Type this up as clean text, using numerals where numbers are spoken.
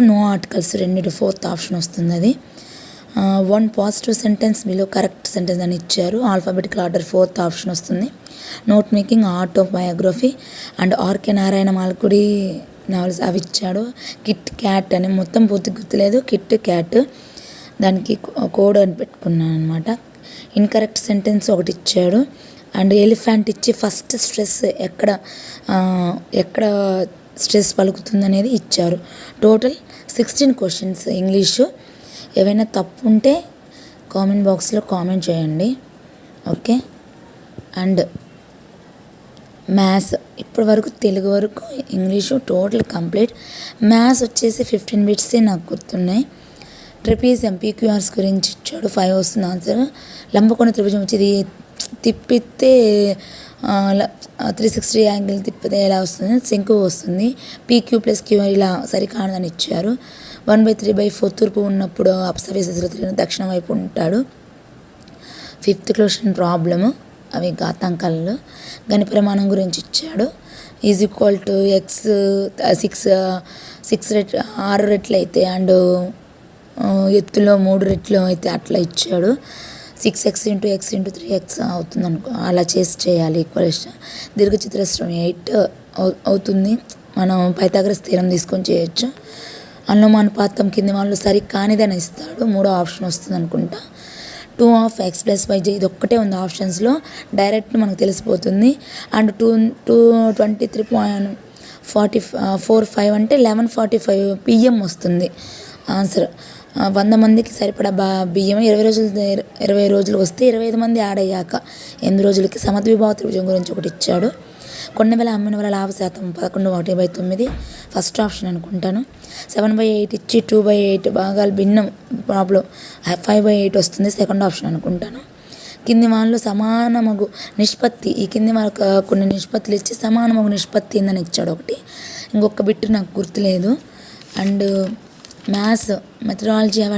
No articles రెండిటి fourth option వస్తుంది. అది 1 positive sentence below correct sentence అని ఇచ్చారు. ఆల్ఫాబెటికల్ ఆర్డర్ ఫోర్త్ ఆప్షన్ వస్తుంది. Note making, autobiography and R K Narayan Malgudi novels అవి ఇచ్చాడు. కిట్ క్యాట్ అని మొత్తం పూర్తి గుర్తులేదు. కిట్ క్యాట్ దానికి కోడ్ అని పెట్టుకున్నాను అనమాట. ఇన్కరెక్ట్ సెంటెన్స్ ఒకటి ఇచ్చాడు. అండ్ ఎలిఫెంట్ ఇచ్చి ఫస్ట్ స్ట్రెస్ ఎక్కడ స్ట్రెస్ పలుకుతుంది అనేది ఇచ్చారు. Total 16 questions English. ఏవైనా తప్పు ఉంటే కామెంట్ బాక్స్లో కామెంట్ చేయండి. ఓకే. అండ్ మ్యాథ్స్ ఇప్పటి వరకు తెలుగు వరకు ఇంగ్లీషు టోటల్ కంప్లీట్. మ్యాథ్స్ వచ్చేసి 15 బిట్సే నాకు గుర్తున్నాయి. ట్రెపీజియం పీక్యూఆర్స్ గురించి ఇచ్చాడు. 5 వస్తుంది ఆన్సర్. లంబకోణ త్రిభుజం వచ్చేది తిప్పితే 360 యాంగిల్ తిప్పితే ఎలా వస్తుంది, శంకు వస్తుంది. పీక్యూ ప్లస్ క్యూ ఇలా సరికానదని ఇచ్చారు. 1/3/4 తూర్పు ఉన్నప్పుడు అప్సవేసెస్లో తిరిగిన దక్షిణ వైపు ఉంటాడు. 5th క్వశ్చన్ ప్రాబ్లము, అవి ఘాతాంకాలలో గణిపరిమాణం గురించి ఇచ్చాడు. ఈజ్ ఈక్వల్ టు ఎక్స్ 6 రెట్లు అయితే అండ్ ఎత్తులో 3 రెట్లు అయితే అట్లా ఇచ్చాడు. 6x × x × 3x అవుతుంది అనుకో, అలా చేయాలి ఈక్వలేషన్. దీర్ఘచతురస్రం 8 అవుతుంది. మనం పైథాగరస్ థీరం తీసుకొని చేయొచ్చు. అనులోమానుపాతం కింది వాళ్ళు సరి కానిదని ఇస్తాడు. 3వ ఆప్షన్ వస్తుంది అనుకుంటా. 2 x + yj ఇది ఒక్కటే ఉంది ఆప్షన్స్లో, డైరెక్ట్ మనకు తెలిసిపోతుంది. అండ్ 23.45 అంటే 11:45 PM వస్తుంది ఆన్సర్. 100 మందికి సరిపడా బియ్యం 20 రోజులు వస్తే 25 మంది యాడ్ అయ్యాక 8 రోజులకి. సమద్విభావ త్రిభుజం గురించి ఒకటి ఇచ్చాడు. కొన్న వేల అమ్మిన వేల లాభ శాతం 11/1/9 ఫస్ట్ ఆప్షన్ అనుకుంటాను. 7/8 ఇచ్చి 2/8 భాగాలు భిన్నం ప్రాబ్లం 5/8 వస్తుంది, సెకండ్ ఆప్షన్ అనుకుంటాను. కింది వాళ్ళలో సమానమగు నిష్పత్తి, ఈ కింది వాళ్ళకి కొన్ని నిష్పత్తులు ఇచ్చి సమానమగు నిష్పత్తి ఏందని ఇచ్చాడు ఒకటి. ఇంకొక బిట్టు నాకు గుర్తులేదు. అండ్ మ్యాథ్స్ మెథడాలజీ అవన్నీ